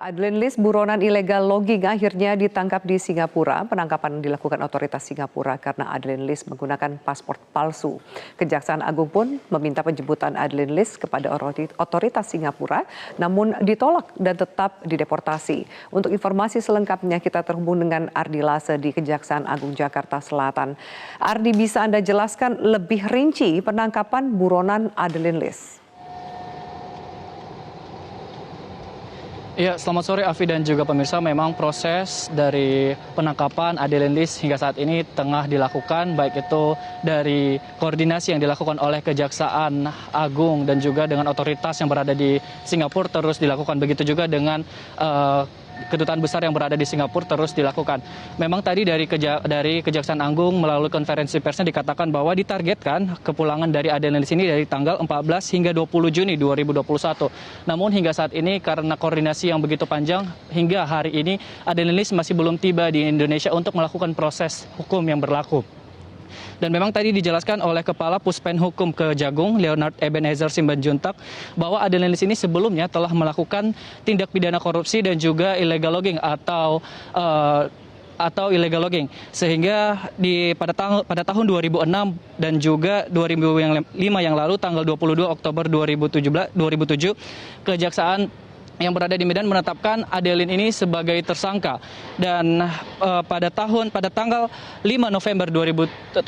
Adeline Lis, buronan ilegal logging akhirnya ditangkap di Singapura. Penangkapan dilakukan otoritas Singapura karena Adeline Lis menggunakan paspor palsu. Kejaksaan Agung pun meminta penjemputan Adeline Lis kepada otoritas Singapura, namun ditolak dan tetap dideportasi. Untuk informasi selengkapnya kita terhubung dengan Ardi Lase di Kejaksaan Agung Jakarta Selatan. Ardi, bisa Anda jelaskan lebih rinci penangkapan buronan Adeline Lis? Ya, selamat sore Afi dan juga pemirsa. Memang proses dari penangkapan Adeline Lis hingga saat ini tengah dilakukan, baik itu dari koordinasi yang dilakukan oleh Kejaksaan Agung dan juga dengan otoritas yang berada di Singapura terus dilakukan. Begitu juga dengan Kedutaan Besar yang berada di Singapura terus dilakukan. Memang tadi dari Kejaksaan Agung melalui konferensi persnya dikatakan bahwa ditargetkan kepulangan dari Adeline Lis ini dari tanggal 14 hingga 20 Juni 2021. Namun hingga saat ini karena koordinasi yang begitu panjang, hingga hari ini Adeline Lis masih belum tiba di Indonesia untuk melakukan proses hukum yang berlaku. Dan memang tadi dijelaskan oleh Kepala Puspen Hukum Kejagung, Leonard Ebenezer Simbanjuntak, bahwa Adeline Lis ini sebelumnya telah melakukan tindak pidana korupsi dan juga illegal logging atau illegal logging. Sehingga pada tahun 2006 dan juga 2005 yang lalu, tanggal 22 Oktober 2007, Kejaksaan yang berada di Medan menetapkan Adeline ini sebagai tersangka. Dan pada tanggal 5 November 2007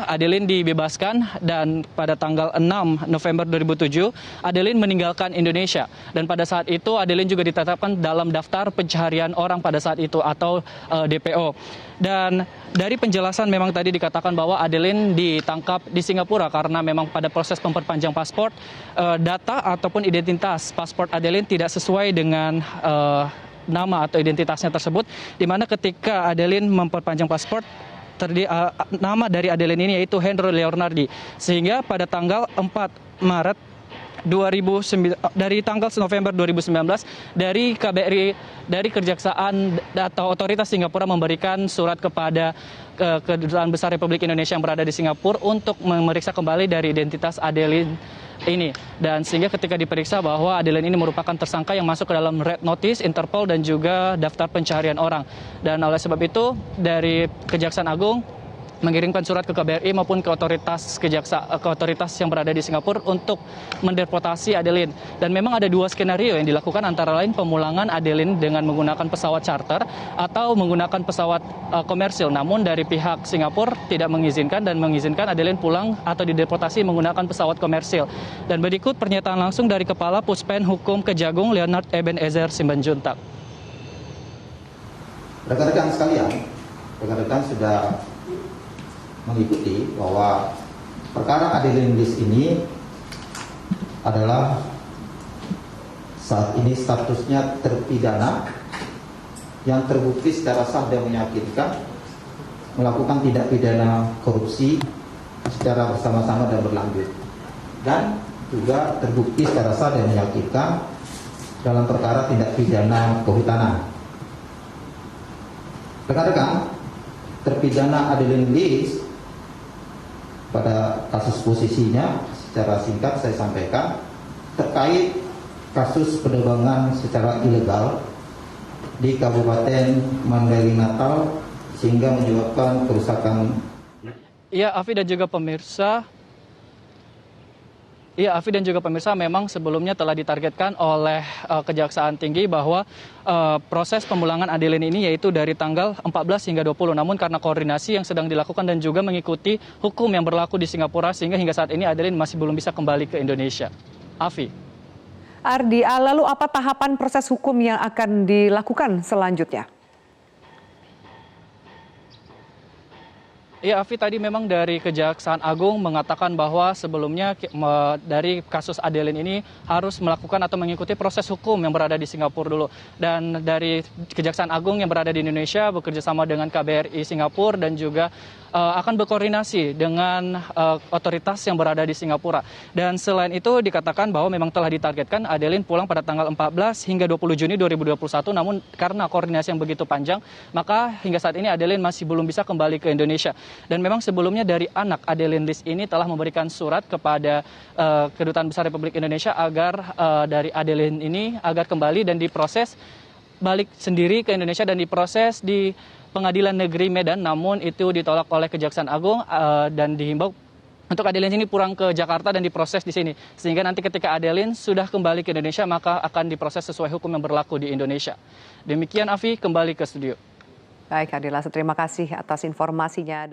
Adeline dibebaskan, dan pada tanggal 6 November 2007 Adeline meninggalkan Indonesia. Dan pada saat itu Adeline juga ditetapkan dalam daftar pencarian orang pada saat itu atau DPO. Dan dari penjelasan memang tadi dikatakan bahwa Adeline ditangkap di Singapura karena memang pada proses memperpanjang paspor, data ataupun identitas paspor Adeline tidak sesuai dengan nama atau identitasnya tersebut, di mana ketika Adeline memperpanjang paspor, nama dari Adeline ini yaitu Hendro Leonardi, sehingga pada tanggal 4 Maret 2009, dari tanggal November 2019 dari KBRI, dari Kejaksaan atau otoritas Singapura memberikan surat kepada Kedutaan Besar Republik Indonesia yang berada di Singapura untuk memeriksa kembali dari identitas Adeline ini. Dan sehingga ketika diperiksa bahwa Adeline ini merupakan tersangka yang masuk ke dalam red notice Interpol dan juga daftar pencarian orang. Dan oleh sebab itu dari Kejaksaan Agung mengirimkan surat ke KBRI maupun ke otoritas yang berada di Singapura untuk mendeportasi Adeline. Dan memang ada dua skenario yang dilakukan, antara lain pemulangan Adeline dengan menggunakan pesawat charter atau menggunakan pesawat komersil. Namun dari pihak Singapura tidak mengizinkan dan mengizinkan Adeline pulang atau dideportasi menggunakan pesawat komersil. Dan berikut pernyataan langsung dari Kepala Puspen Hukum Kejagung, Leonard Ebenezer Simbanjuntak. Rekan-rekan sekalian, rekan-rekan sudah mengikuti bahwa perkara Adeline Lis ini adalah saat ini statusnya terpidana yang terbukti secara sah dan meyakinkan melakukan tindak pidana korupsi secara bersama-sama dan berlanjut, dan juga terbukti secara sah dan meyakinkan dalam perkara tindak pidana kehutanan. Rekan-rekan, terpidana Adeline Lis pada kasus posisinya secara singkat saya sampaikan terkait kasus penerbangan secara ilegal di Kabupaten Mandailing Natal sehingga menyebabkan kerusakan. Ya, Afi dan juga pemirsa. Memang sebelumnya telah ditargetkan oleh Kejaksaan Tinggi bahwa proses pemulangan Adeline ini yaitu dari tanggal 14 hingga 20. Namun karena koordinasi yang sedang dilakukan dan juga mengikuti hukum yang berlaku di Singapura, sehingga hingga saat ini Adeline masih belum bisa kembali ke Indonesia. Afi. Ardi, lalu apa tahapan proses hukum yang akan dilakukan selanjutnya? Ya, Afi, tadi memang dari Kejaksaan Agung mengatakan bahwa sebelumnya dari kasus Adeline ini harus melakukan atau mengikuti proses hukum yang berada di Singapura dulu. Dan dari Kejaksaan Agung yang berada di Indonesia bekerja sama dengan KBRI Singapura dan juga akan berkoordinasi dengan otoritas yang berada di Singapura. Dan selain itu dikatakan bahwa memang telah ditargetkan Adeline pulang pada tanggal 14 hingga 20 Juni 2021. Namun karena koordinasi yang begitu panjang, maka hingga saat ini Adeline masih belum bisa kembali ke Indonesia. Dan memang sebelumnya dari anak Adeline Lis ini telah memberikan surat kepada Kedutaan Besar Republik Indonesia agar dari Adeline ini agar kembali dan diproses balik sendiri ke Indonesia dan diproses di Pengadilan Negeri Medan, namun itu ditolak oleh Kejaksaan Agung dan dihimbau untuk Adeline ini pulang ke Jakarta dan diproses di sini. Sehingga nanti ketika Adeline sudah kembali ke Indonesia, maka akan diproses sesuai hukum yang berlaku di Indonesia. Demikian Afi, kembali ke studio. Baik, Adila, terima kasih atas informasinya.